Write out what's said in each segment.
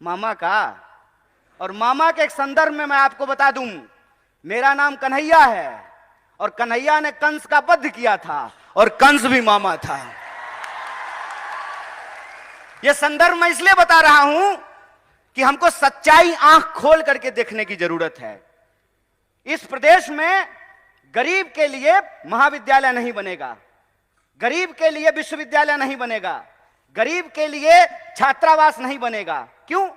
मामा का। और मामा के एक संदर्भ में मैं आपको बता दूं, मेरा नाम कन्हैया है और कन्हैया ने कंस का वध किया था और कंस भी मामा था। यह संदर्भ मैं इसलिए बता रहा हूं कि हमको सच्चाई आंख खोल करके देखने की जरूरत है। इस प्रदेश में गरीब के लिए महाविद्यालय नहीं बनेगा, गरीब के लिए विश्वविद्यालय नहीं बनेगा, गरीब के लिए छात्रावास नहीं बनेगा। क्यों?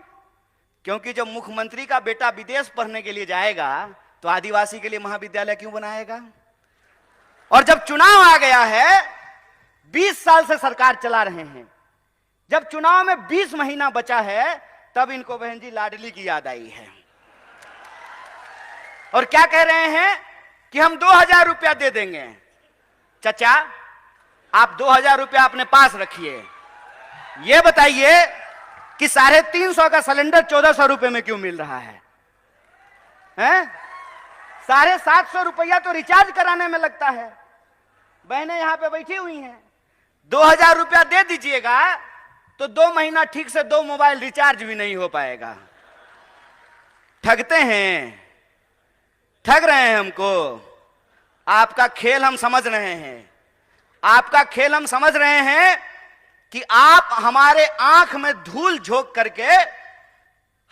क्योंकि जब मुख्यमंत्री का बेटा विदेश पढ़ने के लिए जाएगा तो आदिवासी के लिए महाविद्यालय क्यों बनाएगा? और जब चुनाव आ गया है, 20 साल से सरकार चला रहे हैं, जब चुनाव में 20 महीना बचा है, तब इनको बहन जी लाडली की याद आई है और क्या कह रहे हैं कि हम 2000 रुपया दे देंगे। चचा, आप 2000 रुपया अपने पास रखिए, यह बताइए कि 350 का सिलेंडर 1400 रुपए में क्यों मिल रहा है? 750 रुपया तो रिचार्ज कराने में लगता है। बहनें यहां पे बैठी हुई हैं, 2000 रुपया दे दीजिएगा तो 2 महीना ठीक से 2 मोबाइल रिचार्ज भी नहीं हो पाएगा। ठगते हैं, ठग रहे हैं हमको। आपका खेल हम समझ रहे हैं, आपका खेल हम समझ रहे हैं कि आप हमारे आंख में धूल झोंक करके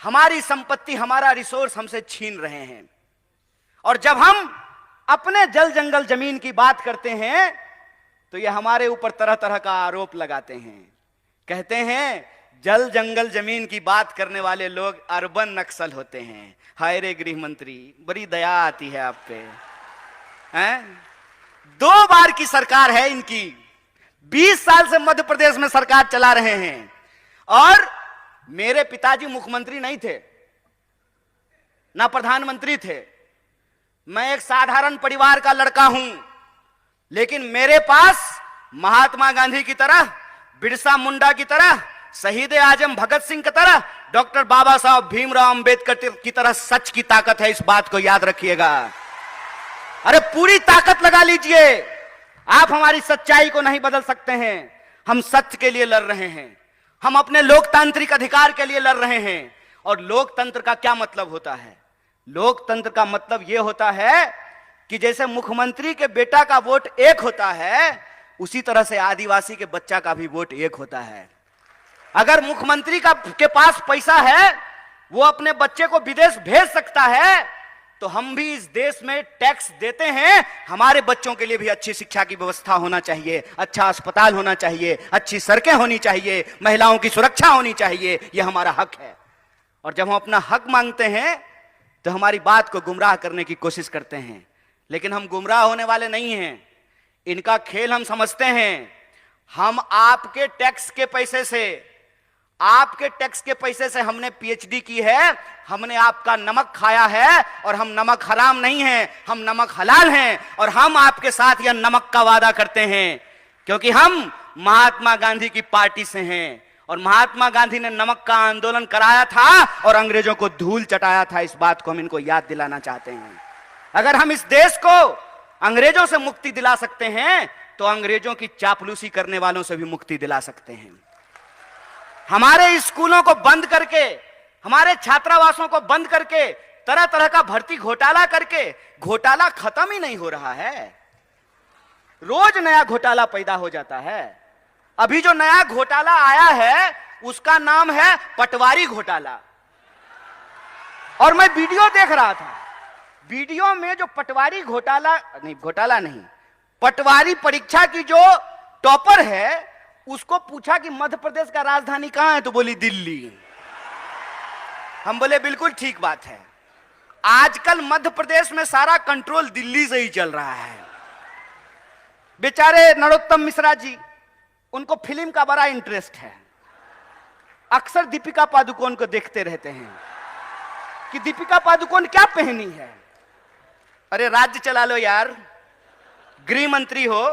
हमारी संपत्ति, हमारा रिसोर्स हमसे छीन रहे हैं। और जब हम अपने जल जंगल जमीन की बात करते हैं तो ये हमारे ऊपर तरह तरह का आरोप लगाते हैं। कहते हैं जल जंगल जमीन की बात करने वाले लोग अर्बन नक्सल होते हैं। हाय रे गृह मंत्री, बड़ी दया आती है आप पे। 2 बार की सरकार है इनकी, 20 साल से मध्य प्रदेश में सरकार चला रहे हैं। और मेरे पिताजी मुख्यमंत्री नहीं थे, ना प्रधानमंत्री थे। मैं एक साधारण परिवार का लड़का हूं, लेकिन मेरे पास महात्मा गांधी की तरह, बिरसा मुंडा की तरह, शहीद आजम भगत सिंह की तरह, डॉक्टर बाबा साहब भीमराव अंबेडकर की तरह सच की ताकत है। इस बात को याद रखिएगा। अरे पूरी ताकत लगा लीजिए। आप हमारी सच्चाई को नहीं बदल सकते हैं। हम सत्य के लिए लड़ रहे हैं, हम अपने लोकतांत्रिक अधिकार के लिए लड़ रहे हैं। और लोकतंत्र का क्या मतलब होता है? लोकतंत्र का मतलब यह होता है कि जैसे मुख्यमंत्री के बेटा का वोट एक होता है, उसी तरह से आदिवासी के बच्चा का भी वोट एक होता है। अगर मुख्यमंत्री के पास पैसा है, वो अपने बच्चे को विदेश भेज सकता है, तो हम भी इस देश में टैक्स देते हैं। हमारे बच्चों के लिए भी अच्छी शिक्षा की व्यवस्था होना चाहिए, अच्छा अस्पताल होना चाहिए, अच्छी सड़कें होनी चाहिए, महिलाओं की सुरक्षा होनी चाहिए। यह हमारा हक है। और जब हम अपना हक मांगते हैं तो हमारी बात को गुमराह करने की कोशिश करते हैं, लेकिन हम गुमराह होने वाले नहीं हैं। इनका खेल हम समझते हैं। हम आपके टैक्स के पैसे से, आपके टैक्स के पैसे से हमने पीएचडी की है, हमने आपका नमक खाया है। और हम नमक हराम नहीं हैं, हम नमक हलाल हैं। और हम आपके साथ यह नमक का वादा करते हैं क्योंकि हम महात्मा गांधी की पार्टी से हैं। और महात्मा गांधी ने नमक का आंदोलन कराया था और अंग्रेजों को धूल चटाया था। इस बात को हम इनको याद दिलाना चाहते हैं। अगर हम इस देश को अंग्रेजों से मुक्ति दिला सकते हैं तो अंग्रेजों की चापलूसी करने वालों से भी मुक्ति दिला सकते हैं। हमारे स्कूलों को बंद करके, हमारे छात्रावासों को बंद करके, तरह तरह का भर्ती घोटाला करके, घोटाला खत्म ही नहीं हो रहा है। रोज नया घोटाला पैदा हो जाता है। अभी जो नया घोटाला आया है उसका नाम है पटवारी घोटाला। और मैं वीडियो देख रहा था, वीडियो में जो पटवारी घोटाला नहीं, पटवारी परीक्षा की जो टॉपर है उसको पूछा कि मध्य प्रदेश का राजधानी कहां है, तो बोली दिल्ली। हम बोले बिल्कुल ठीक बात है। आजकल मध्य प्रदेश में सारा कंट्रोल दिल्ली से ही चल रहा है। बेचारे नरोत्तम मिश्रा जी, उनको फिल्म का बड़ा इंटरेस्ट है। अक्सर दीपिका पादुकोण को देखते रहते हैं कि दीपिका पादुकोण क्या पहनी है। अरे राज्य चला लो यार, गृह मंत्री हो,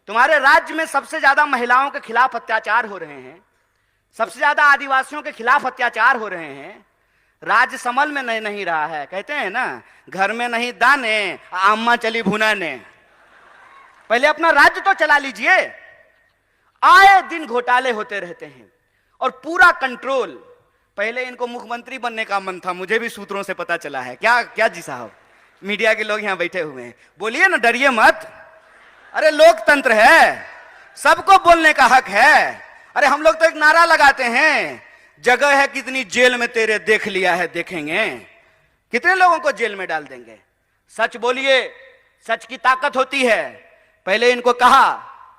तुम्हारे राज्य में सबसे ज्यादा महिलाओं के खिलाफ अत्याचार हो रहे हैं, सबसे ज्यादा आदिवासियों के खिलाफ अत्याचार हो रहे हैं। राज्य समल में नहीं रहा है। कहते हैं ना, घर में नहीं दाने, अम्मा चली भुनाने। पहले अपना राज्य तो चला लीजिए। आए दिन घोटाले होते रहते हैं और पूरा कंट्रोल पहले इनको मुख्यमंत्री बनने का मन था, मुझे भी सूत्रों से पता चला है। क्या क्या जी साहब, मीडिया के लोग यहां बैठे हुए हैं, बोलिए ना, डरिए मत। अरे लोकतंत्र है, सबको बोलने का हक है। अरे हम लोग तो एक नारा लगाते हैं, जगह है कितनी जेल में तेरे, देख लिया है देखेंगे। कितने लोगों को जेल में डाल देंगे। सच बोलिए, सच की ताकत होती है। पहले इनको कहा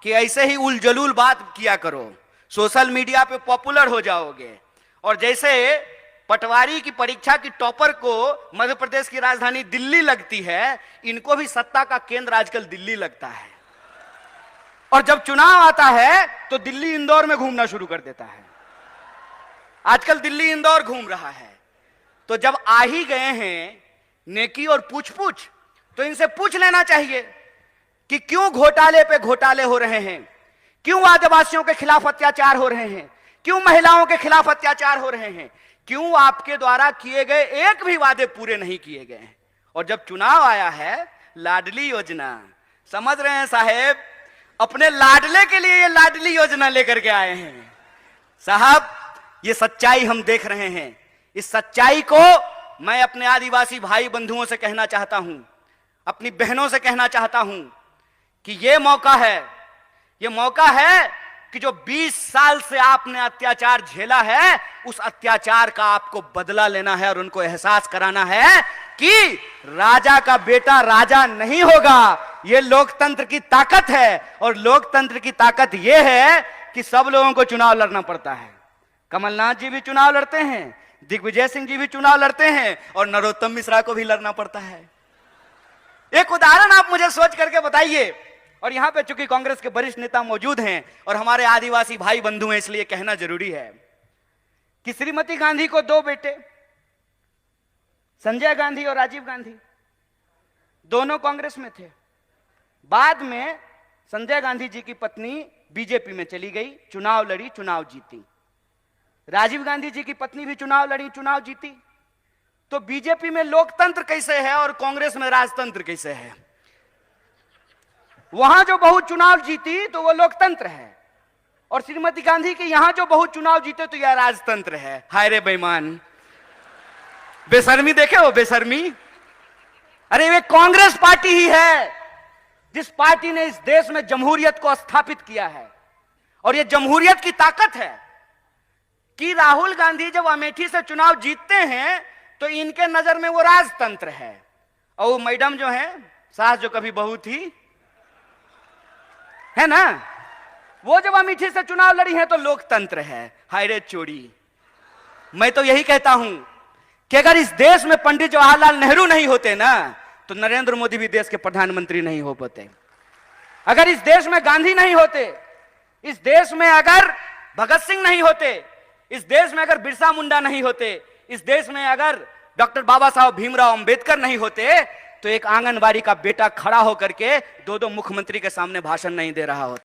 कि ऐसे ही उलझुल बात किया करो, सोशल मीडिया पे पॉपुलर हो जाओगे। और जैसे पटवारी की परीक्षा की टॉपर को मध्य प्रदेश की राजधानी दिल्ली लगती है, इनको भी सत्ता का केंद्र आजकल दिल्ली लगता है। और जब चुनाव आता है तो दिल्ली इंदौर में घूमना शुरू कर देता है। आजकल दिल्ली इंदौर घूम रहा है। तो जब आ ही गए हैं नेकी और पूछ पूछ, तो इनसे पूछ लेना चाहिए कि क्यों घोटाले पे घोटाले हो रहे हैं, क्यों आदिवासियों के खिलाफ अत्याचार हो रहे हैं, क्यों महिलाओं के खिलाफ अत्याचार हो रहे हैं, क्यों आपके द्वारा किए गए एक भी वादे पूरे नहीं किए गए हैं। और जब चुनाव आया है, लाडली योजना, समझ रहे हैं साहेब, अपने लाडले के लिए ये लाडली योजना लेकर के आए हैं साहब। ये सच्चाई हम देख रहे हैं। इस सच्चाई को मैं अपने आदिवासी भाई बंधुओं से कहना चाहता हूं, अपनी बहनों से कहना चाहता हूं कि ये मौका है कि जो 20 साल से आपने अत्याचार झेला है, उस अत्याचार का आपको बदला लेना है और उनको एहसास कराना है कि राजा का बेटा राजा नहीं होगा। यह लोकतंत्र की ताकत है। और लोकतंत्र की ताकत यह है कि सब लोगों को चुनाव लड़ना पड़ता है। कमलनाथ जी भी चुनाव लड़ते हैं, दिग्विजय सिंह जी भी चुनाव लड़ते हैं, और नरोत्तम मिश्रा को भी लड़ना पड़ता है। एक उदाहरण आप मुझे सोच करके बताइए। और यहां पे चूंकि कांग्रेस के वरिष्ठ नेता मौजूद हैं और हमारे आदिवासी भाई बंधु हैं, इसलिए कहना जरूरी है कि श्रीमती गांधी को 2 बेटे, संजय गांधी और राजीव गांधी, दोनों कांग्रेस में थे। बाद में संजय गांधी जी की पत्नी बीजेपी में चली गई, चुनाव लड़ी, चुनाव जीती। राजीव गांधी जी की पत्नी भी चुनाव लड़ी, चुनाव जीती। तो बीजेपी में लोकतंत्र कैसे है और कांग्रेस में राजतंत्र कैसे है? वहां जो बहू चुनाव जीती तो वो लोकतंत्र है, और श्रीमती गांधी के यहां जो बहू चुनाव जीते तो यह राजतंत्र है। हाय रे बेईमान, बेशर्मी देखे हो, बेशर्मी। अरे वे कांग्रेस पार्टी ही है जिस पार्टी ने इस देश में जमहूरियत को स्थापित किया है। और यह जमहूरियत की ताकत है कि राहुल गांधी जब अमेठी से चुनाव जीतते हैं तो इनके नजर में वो राजतंत्र है, और वो मैडम जो है, सास जो कभी बहू थी, है ना, वो जब अमेठी से चुनाव लड़ी है तो लोकतंत्र है। हाय रे चोरी। मैं तो यही कहता हूं कि अगर इस देश में पंडित जवाहरलाल नेहरू नहीं होते ना, तो नरेंद्र मोदी भी देश के प्रधानमंत्री नहीं हो पाते। अगर इस देश में गांधी नहीं होते, इस देश में अगर भगत सिंह नहीं होते, इस देश में अगर बिरसा मुंडा नहीं होते, इस देश में अगर डॉक्टर बाबा साहब भीमराव अंबेडकर नहीं होते, तो एक आंगनबाड़ी का बेटा खड़ा होकर के 2-2 मुख्यमंत्री के सामने भाषण नहीं दे रहा होता।